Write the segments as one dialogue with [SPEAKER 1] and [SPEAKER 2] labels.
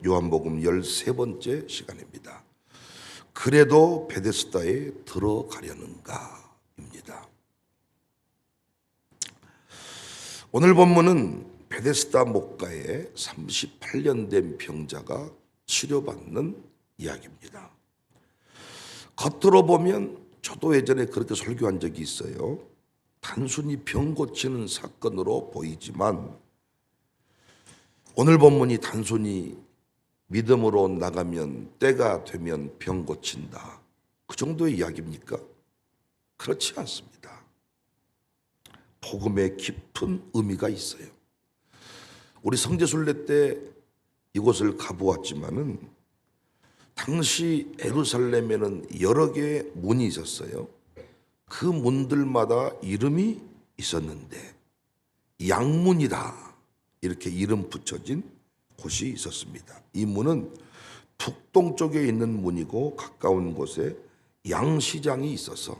[SPEAKER 1] 요한복음 13번째 시간입니다. 그래도 베데스다에 들어가려는가 입니다. 오늘 본문은 베데스다 목가에 38년 된 병자가 치료받는 이야기입니다. 겉으로 보면 저도 예전에 그렇게 설교한 적이 있어요. 단순히 병 고치는 사건으로 보이지만 오늘 본문이 단순히 믿음으로 나가면 때가 되면 병 고친다, 그 정도의 이야기입니까? 그렇지 않습니다. 복음에 깊은 의미가 있어요. 우리 성지순례 때 이곳을 가보았지만은 당시 예루살렘에는 여러 개의 문이 있었어요. 그 문들마다 이름이 있었는데 양문이다 이렇게 이름 붙여진 곳이 있었습니다. 이 문은 북동쪽에 있는 문이고 가까운 곳에 양시장이 있어서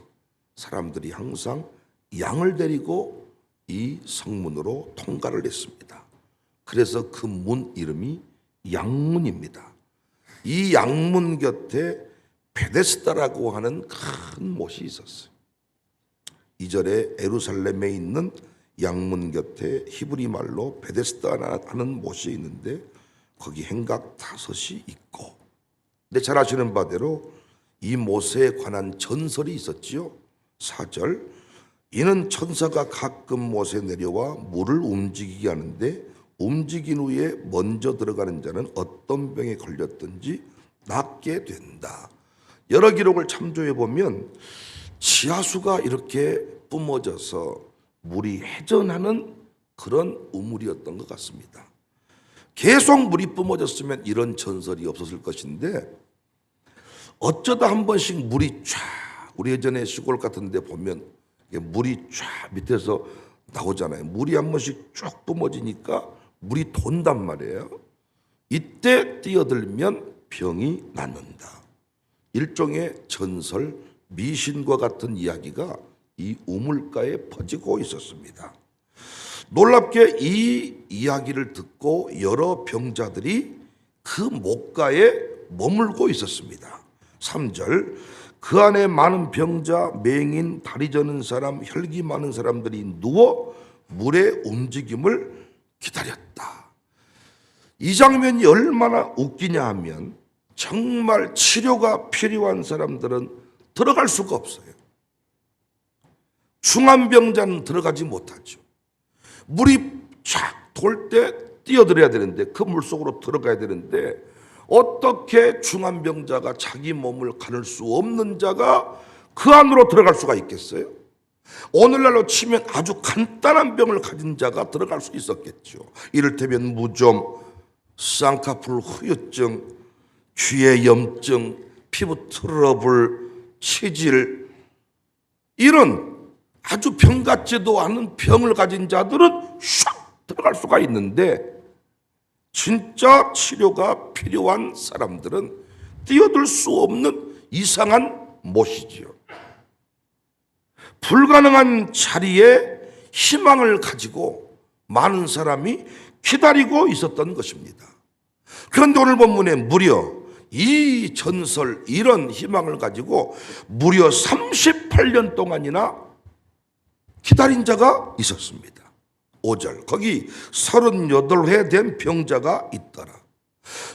[SPEAKER 1] 사람들이 항상 양을 데리고 이 성문으로 통과를 했습니다. 그래서 그 문 이름이 양문입니다. 이 양문 곁에 베데스다라고 하는 큰 못이 있었어요. 2절에 예루살렘에 있는 양문 곁에 히브리 말로 베데스다라는 못이 있는데 거기 행각 5이 있고, 근데 잘 아시는 바대로 이 못에 관한 전설이 있었지요. 4절, 이는 천사가 가끔 못에 내려와 물을 움직이게 하는데 움직인 후에 먼저 들어가는 자는 어떤 병에 걸렸든지 낫게 된다. 여러 기록을 참조해 보면 지하수가 이렇게 뿜어져서 물이 회전하는 그런 우물이었던 것 같습니다. 계속 물이 뿜어졌으면 이런 전설이 없었을 것인데 어쩌다 한 번씩 물이 쫙, 우리 예전에 시골 같은 데 보면 물이 쫙 밑에서 나오잖아요. 물이 한 번씩 쭉 뿜어지니까 물이 돈단 말이에요. 이때 뛰어들면 병이 낫는다. 일종의 전설, 미신과 같은 이야기가 이 우물가에 퍼지고 있었습니다. 놀랍게 이 이야기를 듣고 여러 병자들이 그 목가에 머물고 있었습니다. 3절, 그 안에 많은 병자, 맹인, 다리 저는 사람, 혈기 많은 사람들이 누워 물의 움직임을 기다렸다. 이 장면이 얼마나 웃기냐 하면 정말 치료가 필요한 사람들은 들어갈 수가 없어요. 중환병자는 들어가지 못하죠. 물이 쫙 돌 때 뛰어들어야 되는데 그 물속으로 들어가야 되는데 어떻게 중환병자가 자기 몸을 가눌 수 없는 자가 그 안으로 들어갈 수가 있겠어요? 오늘날로 치면 아주 간단한 병을 가진 자가 들어갈 수 있었겠죠. 이를테면 무좀, 쌍꺼풀 후유증, 귀의 염증, 피부 트러블, 치질, 이런 아주 병 같지도 않은 병을 가진 자들은 샥 들어갈 수가 있는데 진짜 치료가 필요한 사람들은 뛰어들 수 없는 이상한 못이지요. 불가능한 자리에 희망을 가지고 많은 사람이 기다리고 있었던 것입니다. 그런데 오늘 본문에 무려 이 전설, 이런 희망을 가지고 무려 38년 동안이나 기다린 자가 있었습니다. 5절, 거기 38회 된 병자가 있더라.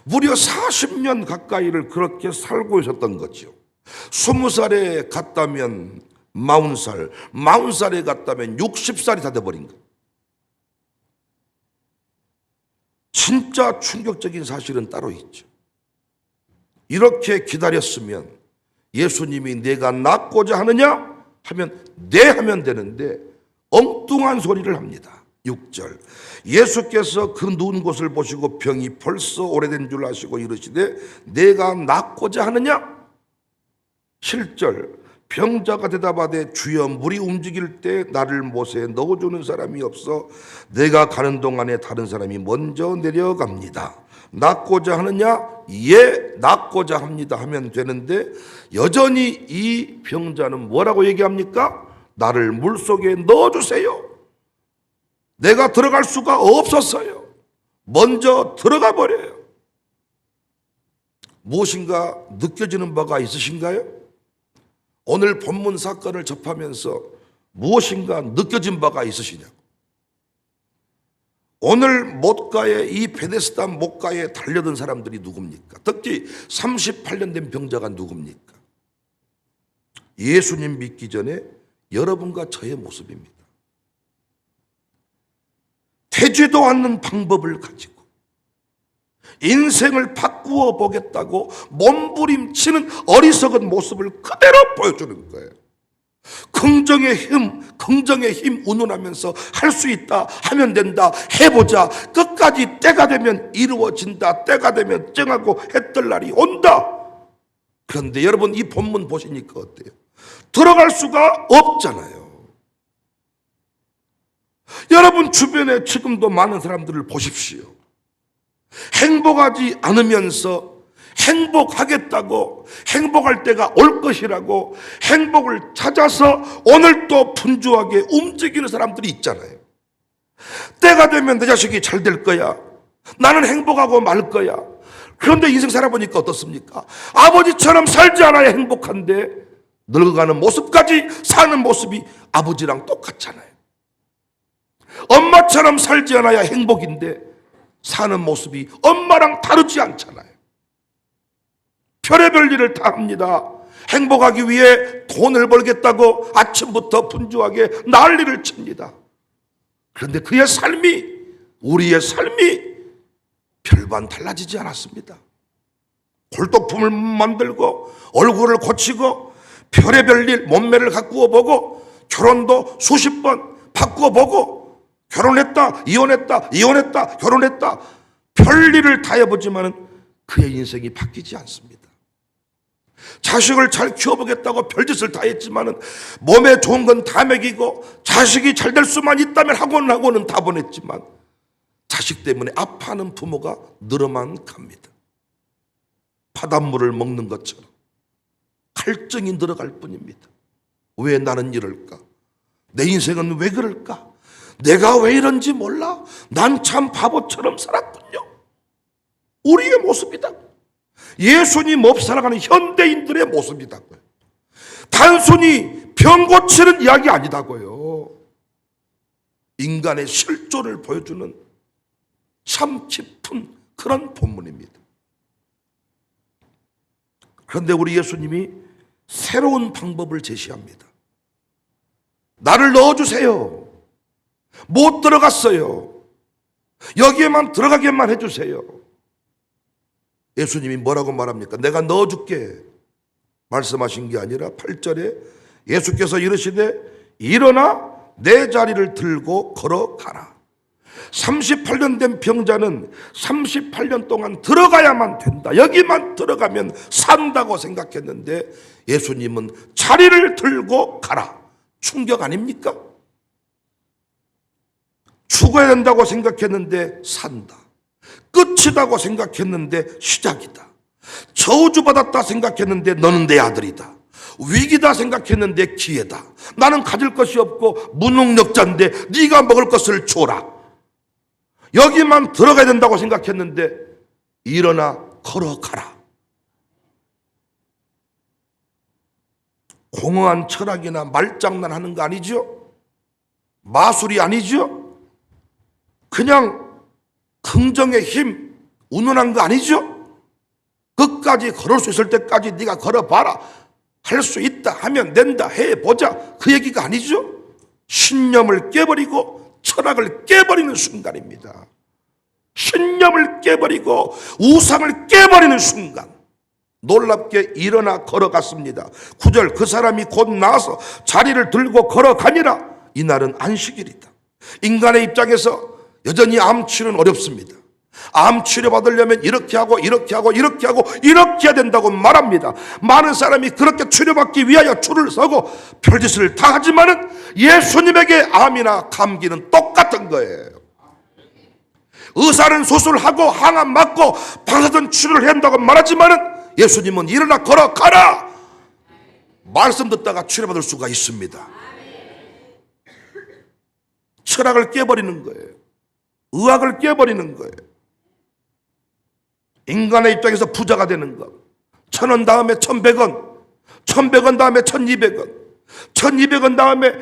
[SPEAKER 1] 무려 40년 가까이를 그렇게 살고 있었던 거죠. 20살에 갔다면 40살, 40살에 갔다면 60살이 다 돼버린 거. 진짜 충격적인 사실은 따로 있죠. 이렇게 기다렸으면 예수님이 내가 낫고자 하느냐 하면 네 하면 되는데 엉뚱한 소리를 합니다. 6절, 예수께서 그 누운 곳을 보시고 병이 벌써 오래된 줄 아시고 이르시되 내가 낫고자 하느냐? 7절, 병자가 대답하되 주여 물이 움직일 때 나를 못에 넣어주는 사람이 없어 내가 가는 동안에 다른 사람이 먼저 내려갑니다. 낫고자 하느냐? 예, 낫고자 합니다 하면 되는데 여전히 이 병자는 뭐라고 얘기합니까? 나를 물속에 넣어주세요. 내가 들어갈 수가 없었어요. 먼저 들어가 버려요. 무엇인가 느껴지는 바가 있으신가요? 오늘 본문 사건을 접하면서 무엇인가 느껴진 바가 있으시냐고. 오늘 못가에, 이 베데스다 못가에 달려든 사람들이 누굽니까? 특히 38년 된 병자가 누굽니까? 예수님 믿기 전에 여러분과 저의 모습입니다. 되지도 않는 방법을 가지고 인생을 바꾸어 보겠다고 몸부림치는 어리석은 모습을 그대로 보여주는 거예요. 긍정의 힘 운운하면서 할 수 있다, 하면 된다, 해보자, 끝까지 때가 되면 이루어진다, 때가 되면 쨍하고 해뜰 날이 온다. 그런데 여러분 이 본문 보시니까 어때요? 들어갈 수가 없잖아요. 여러분 주변에 지금도 많은 사람들을 보십시오. 행복하지 않으면서 행복하겠다고, 행복할 때가 올 것이라고 행복을 찾아서 오늘 또 분주하게 움직이는 사람들이 있잖아요. 때가 되면 내 자식이 잘 될 거야, 나는 행복하고 말 거야. 그런데 인생 살아보니까 어떻습니까? 아버지처럼 살지 않아야 행복한데 늙어가는 모습까지 사는 모습이 아버지랑 똑같잖아요. 엄마처럼 살지 않아야 행복인데 사는 모습이 엄마랑 다르지 않잖아요. 별의별 일을 다 합니다. 행복하기 위해 돈을 벌겠다고 아침부터 분주하게 난리를 칩니다. 그런데 그의 삶이, 우리의 삶이 별반 달라지지 않았습니다. 골동품을 만들고 얼굴을 고치고 별의별 일, 몸매를 가꾸어 보고 결혼도 수십 번 바꾸어 보고 결혼했다, 이혼했다, 이혼했다, 결혼했다, 별일을 다 해보지만은 그의 인생이 바뀌지 않습니다. 자식을 잘 키워보겠다고 별짓을 다 했지만은 몸에 좋은 건 다 먹이고 자식이 잘 될 수만 있다면 학원은 다 보냈지만 자식 때문에 아파하는 부모가 늘어만 갑니다. 바닷물을 먹는 것처럼 갈증이 늘어갈 뿐입니다. 왜 나는 이럴까? 내 인생은 왜 그럴까? 내가 왜 이런지 몰라? 난 참 바보처럼 살았군요. 우리의 모습이다. 예수님 없이 살아가는 현대인들의 모습이다고요. 단순히 병 고치는 이야기 아니다고요. 인간의 실존을 보여주는 참 깊은 그런 본문입니다. 그런데 우리 예수님이 새로운 방법을 제시합니다. 나를 넣어주세요. 못 들어갔어요. 여기에만 들어가게만 해주세요. 예수님이 뭐라고 말합니까? 내가 넣어줄게 말씀하신 게 아니라 8절에 예수께서 이르시되 일어나 내 자리를 들고 걸어가라. 38년 된 병자는 38년 동안 들어가야만 된다, 여기만 들어가면 산다고 생각했는데 예수님은 자리를 들고 가라. 충격 아닙니까? 죽어야 된다고 생각했는데 산다, 끝이라고 생각했는데 시작이다, 저주받았다 생각했는데 너는 내 아들이다, 위기다 생각했는데 기회다, 나는 가질 것이 없고 무능력자인데 네가 먹을 것을 줘라. 여기만 들어가야 된다고 생각했는데 일어나 걸어가라. 공허한 철학이나 말장난하는 거 아니죠? 마술이 아니죠? 그냥 긍정의 힘 운운한 거 아니죠? 끝까지 걸을 수 있을 때까지 네가 걸어봐라, 할 수 있다, 하면 된다, 해보자, 그 얘기가 아니죠? 신념을 깨버리고 철학을 깨버리는 순간입니다. 신념을 깨버리고 우상을 깨버리는 순간 놀랍게 일어나 걸어갔습니다. 9절 그 사람이 곧 나와서 자리를 들고 걸어가니라. 이날은 안식일이다. 인간의 입장에서 여전히 암 치료는 어렵습니다. 암 치료 받으려면 이렇게 하고 이렇게 하고 이렇게 하고 이렇게 해야 된다고 말합니다. 많은 사람이 그렇게 치료받기 위하여 줄을 서고 별짓을 다 하지만은 예수님에게 암이나 감기는 똑같은 거예요. 의사는 수술하고 항암 맞고 방사선 치료를 해야 한다고 말하지만은 예수님은 일어나 걸어가라. 말씀 듣다가 치료받을 수가 있습니다. 철학을 깨버리는 거예요. 의학을 깨버리는 거예요. 인간의 입장에서 부자가 되는 것. 1,000원 다음에 1,100원, 1,100원 다음에 1,200원, 1,200원 다음에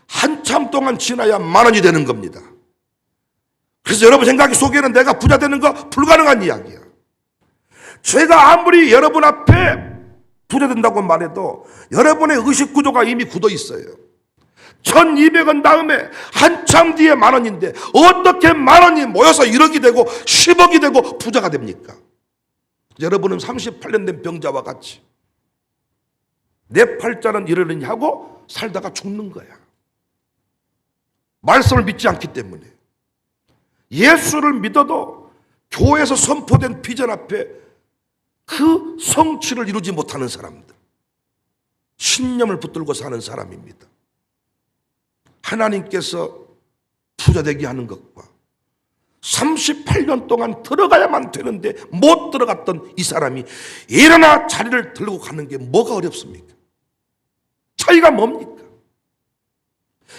[SPEAKER 1] 한참 동안 지나야 10,000원이 되는 겁니다. 그래서 여러분 생각 속에는 내가 부자 되는 거 불가능한 이야기야. 제가 아무리 여러분 앞에 부자 된다고 말해도 여러분의 의식 구조가 이미 굳어 있어요. 1,200원 다음에 한참 뒤에 10,000원인데 어떻게 10,000원이 모여서 1억이 되고 10억이 되고 부자가 됩니까? 여러분은 38년 된 병자와 같이 내 팔자는 이러느니 하고 살다가 죽는 거야. 말씀을 믿지 않기 때문에. 예수를 믿어도 교회에서 선포된 비전 앞에 그 성취를 이루지 못하는 사람들, 신념을 붙들고 사는 사람입니다. 하나님께서 부자되게 하는 것과 38년 동안 들어가야만 되는데 못 들어갔던 이 사람이 일어나 자리를 들고 가는 게 뭐가 어렵습니까? 차이가 뭡니까?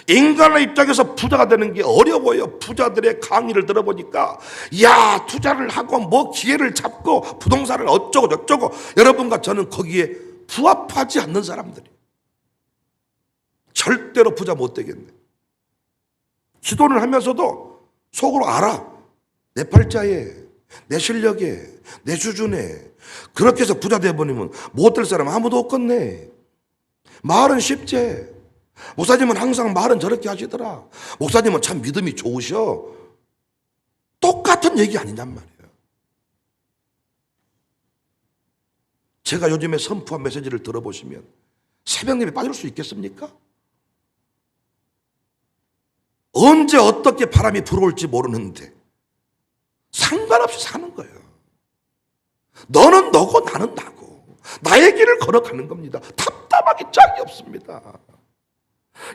[SPEAKER 1] 인간의 입장에서 부자가 되는 게 어려워요. 부자들의 강의를 들어보니까 야, 투자를 하고 뭐 기회를 잡고 부동산을 어쩌고 저쩌고, 여러분과 저는 거기에 부합하지 않는 사람들이에요. 절대로 부자 못 되겠네. 기도를 하면서도 속으로 알아. 내 팔자에, 내 실력에, 내 수준에 그렇게 해서 부자 돼버리면 못 될 사람 아무도 없겠네. 말은 쉽지. 목사님은 항상 말은 저렇게 하시더라. 목사님은 참 믿음이 좋으셔. 똑같은 얘기 아니냔 말이에요. 제가 요즘에 선포한 메시지를 들어보시면 새벽님이 빠질 수 있겠습니까? 언제 어떻게 바람이 불어올지 모르는데 상관없이 사는 거예요. 너는 너고 나는 나고 나의 길을 걸어가는 겁니다. 답답하기 짝이 없습니다.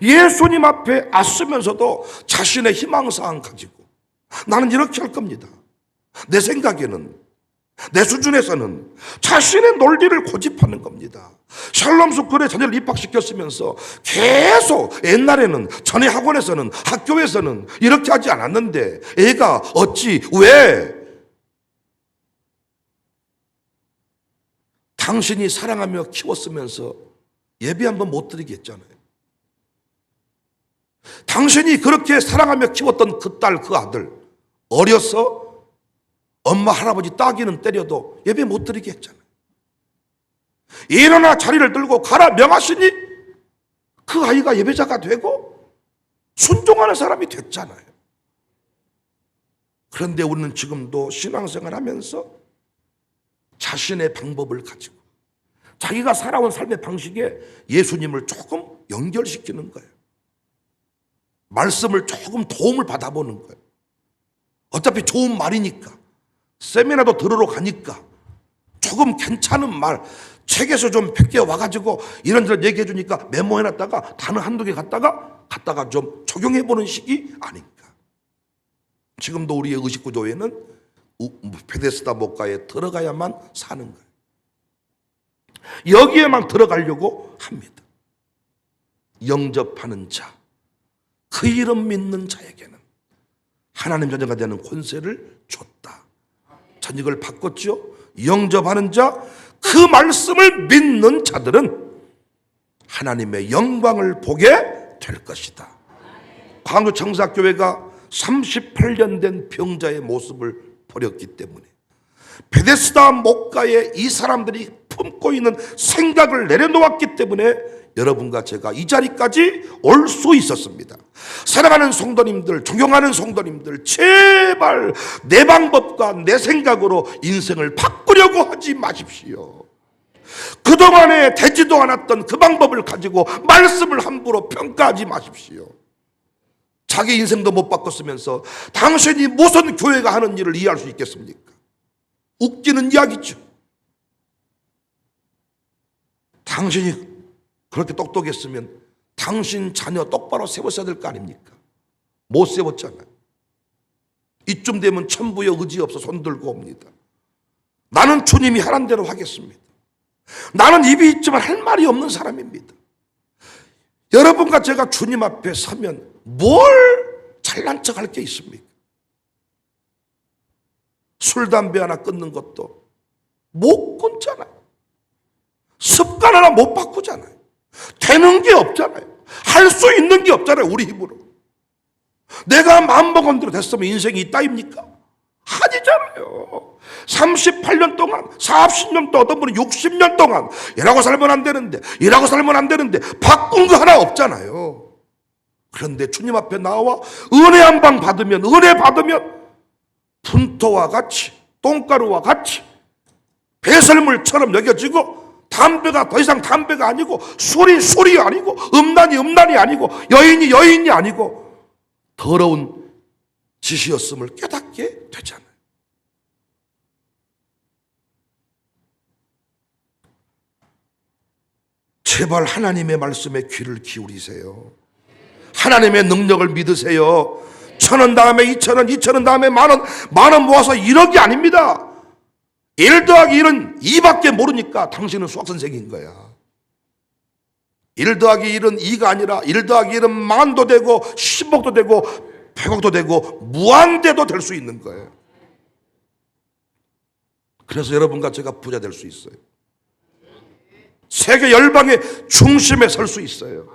[SPEAKER 1] 예수님 앞에 앞서면서도 자신의 희망사항 가지고 나는 이렇게 할 겁니다. 내 생각에는, 내 수준에서는 자신의 논리를 고집하는 겁니다. 샬롬 스쿨에 자녀를 입학시켰으면서 계속 옛날에는 전에 학원에서는 학교에서는 이렇게 하지 않았는데 애가 어찌 왜 당신이 사랑하며 키웠으면서 예배 한번 못 드리게 했잖아요. 당신이 그렇게 사랑하며 키웠던 그 딸, 그 아들 어려서 엄마, 할아버지, 따귀는 때려도 예배 못 드리게 했잖아요. 일어나 자리를 들고 가라 명하시니 그 아이가 예배자가 되고 순종하는 사람이 됐잖아요. 그런데 우리는 지금도 신앙생활 하면서 자신의 방법을 가지고 자기가 살아온 삶의 방식에 예수님을 조금 연결시키는 거예요. 말씀을 조금 도움을 받아보는 거예요. 어차피 좋은 말이니까, 세미나도 들으러 가니까 조금 괜찮은 말, 책에서 좀 100개 와가지고 이런저런 얘기해 주니까 메모해놨다가 단어 한두 개 갖다가 좀 적용해보는 시기 아닌가. 지금도 우리의 의식구조에는 베데스다 목가에 들어가야만 사는 거예요. 여기에만 들어가려고 합니다. 영접하는 자, 그 이름 믿는 자에게는 하나님 자녀가 되는 권세를 줬다. 전 이걸 바꿨죠. 영접하는 자, 그 말씀을 믿는 자들은 하나님의 영광을 보게 될 것이다. 광주 청사교회가 38년 된 병자의 모습을 버렸기 때문에 베데스다 목가에 이 사람들이 품고 있는 생각을 내려놓았기 때문에 여러분과 제가 이 자리까지 올 수 있었습니다. 사랑하는 성도님들, 존경하는 성도님들, 제발 내 방법과 내 생각으로 인생을 바꾸려고 하지 마십시오. 그동안에 되지도 않았던 그 방법을 가지고 말씀을 함부로 평가하지 마십시오. 자기 인생도 못 바꿨으면서 당신이 무슨 교회가 하는 일을 이해할 수 있겠습니까? 웃기는 이야기죠. 당신이 그렇게 똑똑했으면 당신 자녀 똑바로 세웠어야 될 거 아닙니까? 못 세웠잖아요. 이쯤 되면 천부의 의지 없어 손들고 옵니다. 나는 주님이 하란 대로 하겠습니다. 나는 입이 있지만 할 말이 없는 사람입니다. 여러분과 제가 주님 앞에 서면 뭘 잘난 척 할 게 있습니까? 술, 담배 하나 끊는 것도 못 끊잖아요. 습관 하나 못 바꾸잖아요. 되는 게 없잖아요. 할 수 있는 게 없잖아요. 우리 힘으로. 내가 마음먹은 대로 됐으면 인생이 있다입니까? 아니잖아요. 38년 동안, 40년 동안, 어떤 분은 60년 동안 이라고 살면 안 되는데, 이라고 살면 안 되는데 바꾼 거 하나 없잖아요. 그런데 주님 앞에 나와 은혜 한 방 받으면, 은혜 받으면 분토와 같이, 똥가루와 같이 배설물처럼 여겨지고, 담배가 더 이상 담배가 아니고, 술이 아니고, 음란이 아니고, 여인이 아니고 더러운 짓이었음을 깨닫게 되잖아요. 제발 하나님의 말씀에 귀를 기울이세요. 하나님의 능력을 믿으세요. 1,000원 다음에 2,000원, 2,000원 다음에 만원 모아서 1억이 아닙니다. 1 더하기 1은 2밖에 모르니까 당신은 수학선생인 거야. 1 더하기 1은 2가 아니라 1 더하기 1은 만도 되고 10억도 되고 100억도 되고 무한대도 될 수 있는 거예요. 그래서 여러분과 제가 부자 될 수 있어요. 세계 열방의 중심에 설 수 있어요.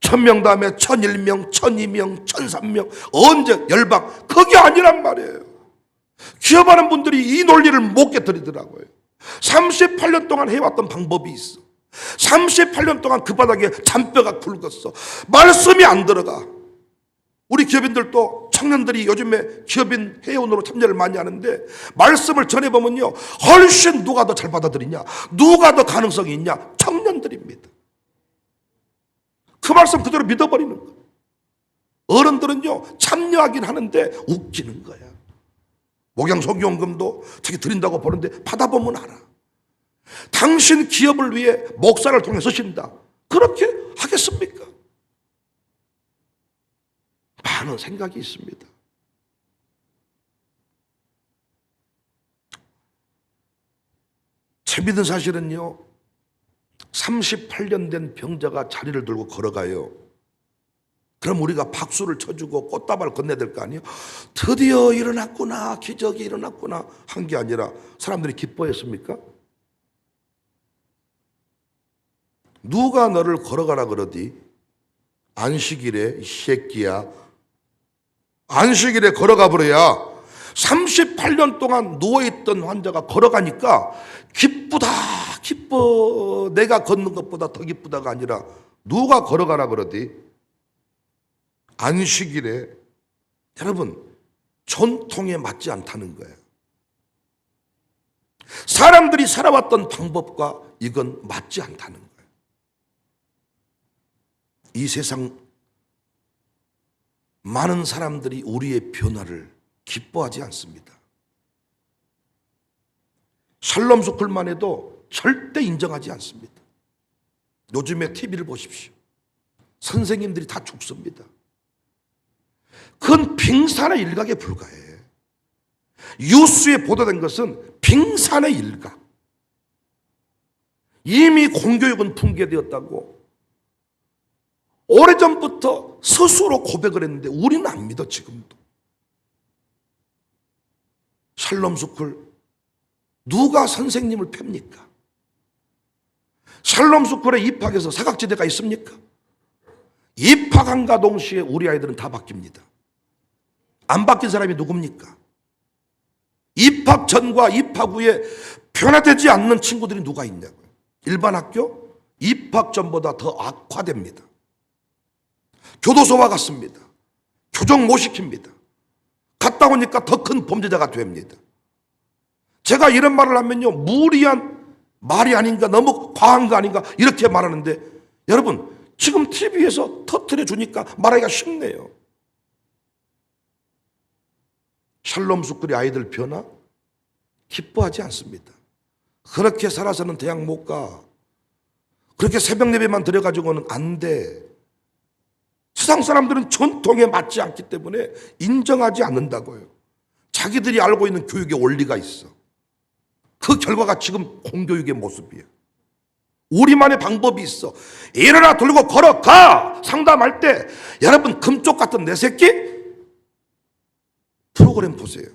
[SPEAKER 1] 1,000명 다음에 1,001명, 1,002명, 1,003명, 언제 열방, 그게 아니란 말이에요. 기업하는 분들이 이 논리를 못 깨뜨리더라고요. 38년 동안 해왔던 방법이 있어. 38년 동안 그 바닥에 잔뼈가 굵었어. 말씀이 안 들어가. 우리 기업인들도, 청년들이 요즘에 기업인 회원으로 참여를 많이 하는데 말씀을 전해보면요, 훨씬 누가 더 잘 받아들이냐, 누가 더 가능성이 있냐, 청년들입니다. 그 말씀 그대로 믿어버리는 거예요. 어른들은요 참여하긴 하는데 웃기는 거야. 목양 소기원금도 자기 드린다고 보는데 받아보면 알아. 당신 기업을 위해 목사를 통해 쓰신다, 그렇게 하겠습니까? 많은 생각이 있습니다. 재미있는 사실은요, 38년 된 병자가 자리를 들고 걸어가요. 그럼 우리가 박수를 쳐주고 꽃다발을 건네야 될 거 아니에요? 드디어 일어났구나, 기적이 일어났구나 한 게 아니라 사람들이 기뻐했습니까? 누가 너를 걸어가라 그러디? 안식일에, 이 새끼야, 안식일에 걸어가 버려야. 38년 동안 누워있던 환자가 걸어가니까 기쁘다, 기뻐. 내가 걷는 것보다 더 기쁘다가 아니라 누가 걸어가라 그러디? 안식일에. 여러분, 전통에 맞지 않다는 거예요. 사람들이 살아왔던 방법과 이건 맞지 않다는 거예요. 이 세상 많은 사람들이 우리의 변화를 기뻐하지 않습니다. 샬롬 스쿨만 해도 절대 인정하지 않습니다. 요즘에 TV를 보십시오. 선생님들이 다 죽습니다. 그건 빙산의 일각에 불과해. 뉴스에 보도된 것은 빙산의 일각. 이미 공교육은 붕괴되었다고 오래전부터 스스로 고백을 했는데 우리는 안 믿어. 지금도. 샬롬 스쿨 누가 선생님을 팹니까? 샬롬 스쿨에 입학해서 사각지대가 있습니까? 입학한가 동시에 우리 아이들은 다 바뀝니다. 안 바뀐 사람이 누굽니까? 입학 전과 입학 후에 변화되지 않는 친구들이 누가 있냐고요. 일반 학교 입학 전보다 더 악화됩니다. 교도소와 같습니다. 교정 못 시킵니다. 갔다 오니까 더 큰 범죄자가 됩니다. 제가 이런 말을 하면요, 무리한 말이 아닌가, 너무 과한 거 아닌가 이렇게 말하는데, 여러분 지금 TV에서 터뜨려 주니까 말하기가 쉽네요. 샬롬 스쿨의 아이들 변화 기뻐하지 않습니다. 그렇게 살아서는 대학 못 가. 그렇게 새벽 예배만 드려가지고는 안 돼. 세상 사람들은 전통에 맞지 않기 때문에 인정하지 않는다고요. 자기들이 알고 있는 교육의 원리가 있어. 그 결과가 지금 공교육의 모습이에요. 우리만의 방법이 있어. 일어나 들고 걸어가. 상담할 때 여러분 금쪽 같은 내 새끼 프로그램 보세요.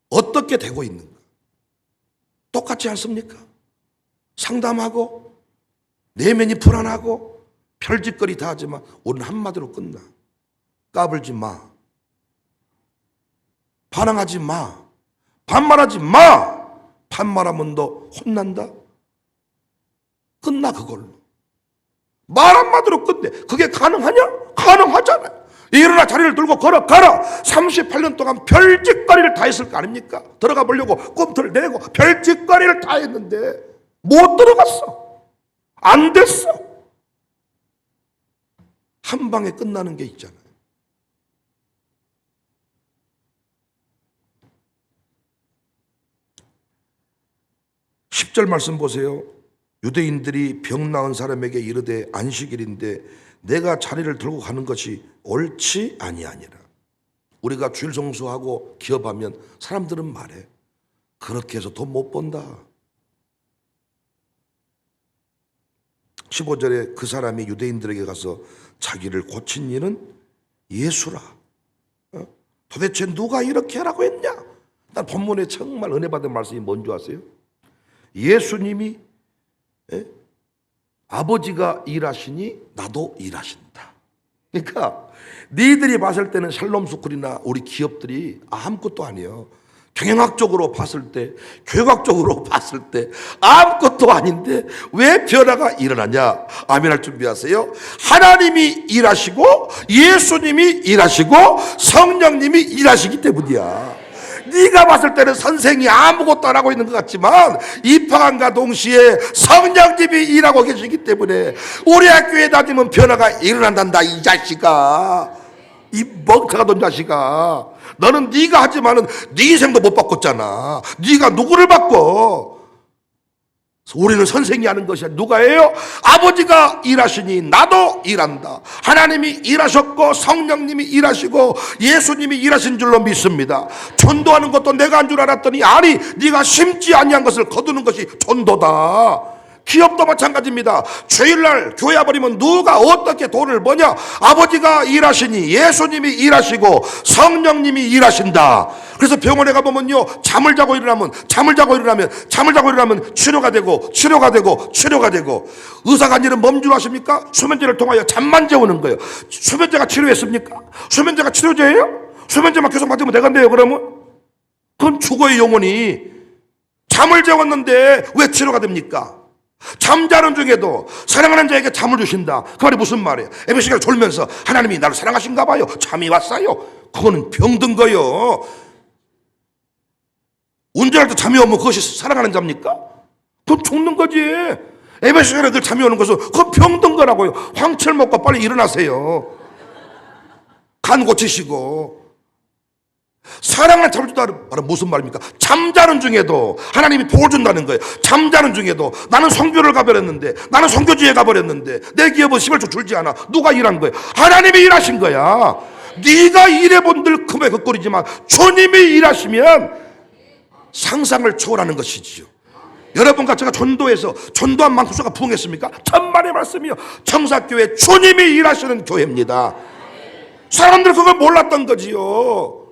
[SPEAKER 1] 어떻게 되고 있는가. 똑같지 않습니까? 상담하고 내면이 불안하고 별짓거리 다 하지만 우리는 한마디로 끝나. 까불지 마. 반항하지 마. 반말하지 마. 반말하면 너 혼난다. 끝나 그걸로. 말 한마디로 끝내. 그게 가능하냐? 가능하잖아요. 일어나 자리를 들고 걸어가라. 38년 동안 별짓거리를 다 했을 거 아닙니까? 들어가 보려고 꿈틀 내고 별짓거리를 다 했는데 못 들어갔어. 안 됐어. 한 방에 끝나는 게 있잖아요. 십 절 말씀 보세요. 유대인들이 병 나은 사람에게 이르되 안식일인데 내가 자리를 들고 가는 것이 옳지 아니하니라. 우리가 주일 성수하고 기업하면 사람들은 말해. 그렇게 해서 돈 못 번다. 15절에 그 사람이 유대인들에게 가서 자기를 고친 이는 예수라. 도대체 누가 이렇게 하라고 했냐? 난 본문에 정말 은혜 받은 말씀이 뭔지 아세요? 예수님이 아버지가 일하시니 나도 일하신다. 그러니까 니들이 봤을 때는 샬롬 스쿨이나 우리 기업들이 아무것도 아니에요. 경영학적으로 봤을 때, 교육학적으로 봤을 때 아무것도 아닌데 왜 변화가 일어나냐? 아멘할 준비하세요. 하나님이 일하시고 예수님이 일하시고 성령님이 일하시기 때문이야. 네가 봤을 때는 선생이 아무것도 안 하고 있는 것 같지만 입학함과 동시에 성령님이 일하고 계시기 때문에 우리 학교에 다니면 변화가 일어난단다. 이 자식아, 이 멍청한 놈 자식아, 너는 네가 하지만은 네 인생도 못 바꿨잖아. 네가 누구를 바꿔? 우리는 선생이 하는 것이 아니라 누가 해요? 아버지가 일하시니 나도 일한다. 하나님이 일하셨고 성령님이 일하시고 예수님이 일하신 줄로 믿습니다. 전도하는 것도 내가 한 줄 알았더니 아니, 네가 심지 아니한 것을 거두는 것이 전도다. 기업도 마찬가지입니다. 주일날 교회 와버리면 누가 어떻게 돈을 버냐? 아버지가 일하시니 예수님이 일하시고 성령님이 일하신다. 그래서 병원에 가보면요, 잠을 자고 일어나면 치료가 되고 의사가 한 일은 뭔 줄 아십니까? 수면제를 통하여 잠만 재우는 거예요. 수면제가 치료했습니까? 수면제가 치료제예요? 수면제만 계속 맞으면 되겠네요. 그러면 그건 죽어요. 영혼이 잠을 재웠는데 왜 치료가 됩니까? 잠자는 중에도 사랑하는 자에게 잠을 주신다. 그 말이 무슨 말이에요? 에베소서가 졸면서 하나님이 나를 사랑하신가 봐요. 잠이 왔어요. 그거는 병든 거요. 운전할 때 잠이 오면 그것이 사랑하는 자입니까? 그건 죽는 거지. 에베소서에 늘 잠이 오는 것은 그건 병든 거라고요. 황철 먹고 빨리 일어나세요. 간 고치시고. 사랑을 잠을 준다는 말은 무슨 말입니까? 잠자는 중에도 하나님이 복을 준다는 거예요. 잠자는 중에도 나는 선교를 가버렸는데, 나는 선교지에 가버렸는데 내 기업은 10을 줄지 않아. 누가 일한 거예요? 하나님이 일하신 거야. 네가 일해본들 금에 겉거리지만 주님이 일하시면 상상을 초월하는 것이지요. 여러분과 제가 전도해서 전도한 만큼 수가 부흥했습니까? 천만의 말씀이요. 청사교회 주님이 일하시는 교회입니다. 사람들 그걸 몰랐던 거지요.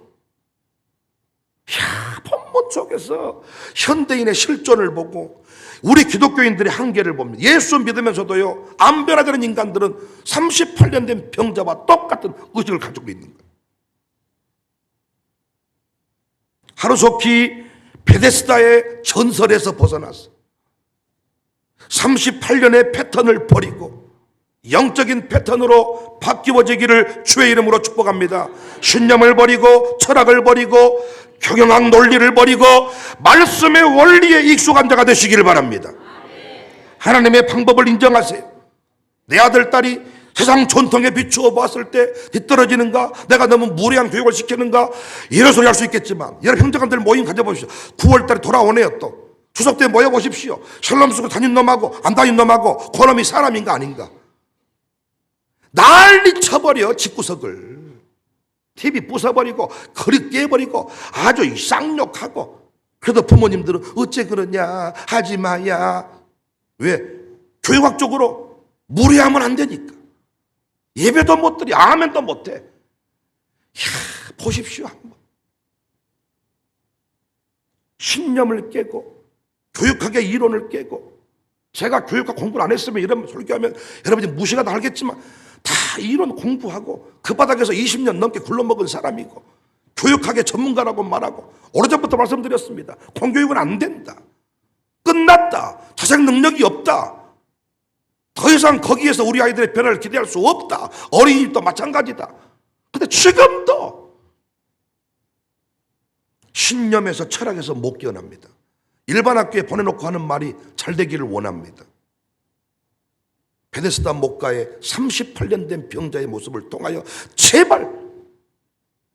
[SPEAKER 1] 본문 속에서 현대인의 실존을 보고 우리 기독교인들의 한계를 봅니다. 예수 믿으면서도요, 안 변화되는 인간들은 38년 된 병자와 똑같은 의식을 가지고 있는 거예요. 하루속히 베데스다의 전설에서 벗어났어. 38년의 패턴을 버리고 영적인 패턴으로 바뀌어지기를 주의 이름으로 축복합니다. 신념을 버리고 철학을 버리고 경영학 논리를 버리고 말씀의 원리에 익숙한 자가 되시기를 바랍니다. 하나님의 방법을 인정하세요. 내 아들 딸이 세상 전통에 비추어 보았을 때 뒤떨어지는가, 내가 너무 무례한 교육을 시키는가, 이런 소리 할 수 있겠지만 여러분 형제간들 모임 가져보십시오. 9월달에 돌아오네요. 또 추석 때 모여보십시오. 샬롬 스쿨 다닌 놈하고 안 다닌 놈하고 그놈이 사람인가 아닌가. 난리 쳐버려. 집구석을 TV 부숴버리고 그릇 깨버리고 아주 쌍욕하고. 그래도 부모님들은 어째 그러냐, 하지마야. 왜? 교육학적으로 무례하면 안 되니까. 예배도 못 드리, 아멘도 못해. 이야, 보십시오 한번. 신념을 깨고 교육학의 이론을 깨고, 제가 교육학 공부를 안 했으면 이런 설교하면 여러분이 무시가 다 알겠지만 다 이론 공부하고 그 바닥에서 20년 넘게 굴러먹은 사람이고 교육학의 전문가라고 말하고, 오래전부터 말씀드렸습니다. 공교육은 안 된다, 끝났다, 자생 능력이 없다, 더 이상 거기에서 우리 아이들의 변화를 기대할 수 없다. 어린이집도 마찬가지다. 근데 지금도 신념에서 철학에서 못 깨어납니다. 일반 학교에 보내놓고 하는 말이 잘 되기를 원합니다. 베데스다 목가의 38년 된 병자의 모습을 통하여 제발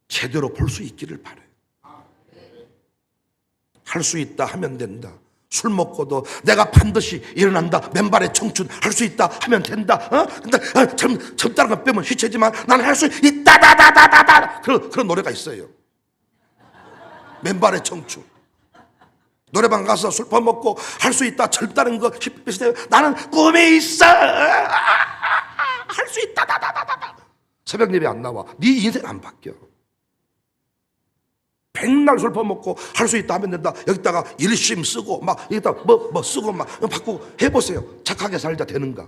[SPEAKER 1] 제대로 볼 수 있기를 바라요. 할 수 있다 하면 된다. 술 먹고도 내가 반드시 일어난다, 맨발의 청춘, 할 수 있다 하면 된다. 근데 젊다는 건 빼면 시체지만 나는 할 수 있다, 다다다다다. 그런 노래가 있어요. 맨발의 청춘. 노래방 가서 술 퍼먹고 할 수 있다, 젊다는 거 비슷해요. 나는 꿈이 있어, 할 수 있다, 다다다다. 새벽 예배 안 나와. 네 인생 안 바뀌어. 백날 술 퍼먹고 할 수 있다 하면 된다. 여기다가 일심 쓰고 막 여기다 뭐 쓰고 막 바꾸고 해보세요. 착하게 살자 되는가?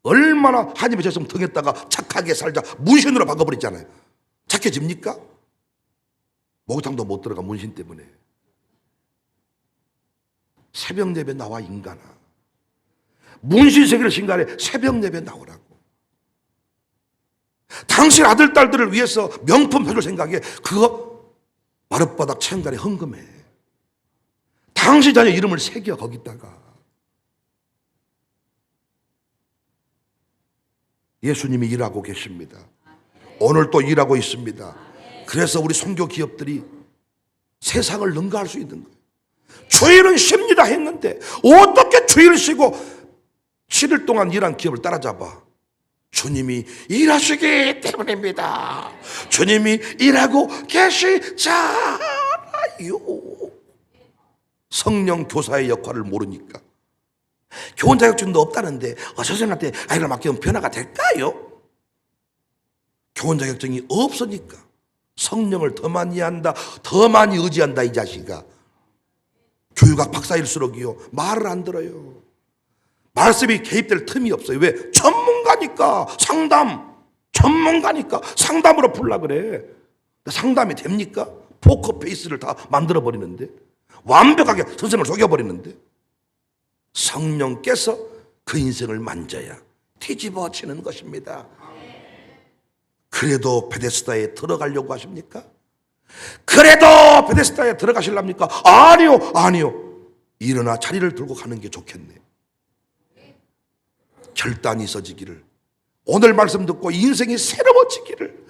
[SPEAKER 1] 얼마나 하나님의 말씀 등에다가 착하게 살자 문신으로 바꿔버리잖아요. 착해집니까? 목욕탕도 못 들어가, 문신 때문에. 새벽 예배 나와 인간아. 문신 세계를 신간에 새벽 예배 나오라고. 당신 아들 딸들을 위해서 명품 사줄 생각에 그거 마룻바닥 체험관에 헌금해. 당신 자녀 이름을 새겨 거기다가. 예수님이 일하고 계십니다. 오늘 또 일하고 있습니다. 그래서 우리 선교 기업들이 세상을 능가할 수 있는 거예요. 주일은 쉽니다 했는데 어떻게 주일을 쉬고 7일 동안 일한 기업을 따라잡아? 주님이 일하시기 때문입니다. 주님이 일하고 계시잖아요. 성령 교사의 역할을 모르니까. 교원 자격증도 없다는데 선생님한테 아이를 맡기면 변화가 될까요? 교원 자격증이 없으니까. 성령을 더 많이 한다, 더 많이 의지한다 이 자식아. 교육학 박사일수록이요 말을 안 들어요. 말씀이 개입될 틈이 없어요. 왜? 전문가니까. 전문가니까 상담으로 풀라 그래. 상담이 됩니까? 포커페이스를 다 만들어버리는데, 완벽하게 선생님을 속여버리는데, 성령께서 그 인생을 만져야 뒤집어지는 것입니다. 그래도 베데스다에 들어가려고 하십니까? 그래도 베데스다에 들어가실랍니까? 아니요. 일어나 자리를 들고 가는 게 좋겠네. 결단이 있어지기를, 오늘 말씀 듣고 인생이 새로워지기를,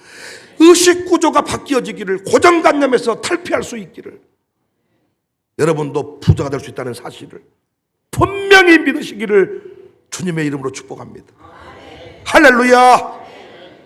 [SPEAKER 1] 의식구조가 바뀌어지기를, 고정관념에서 탈피할 수 있기를, 여러분도 부자가 될 수 있다는 사실을 분명히 믿으시기를 주님의 이름으로 축복합니다. 할렐루야.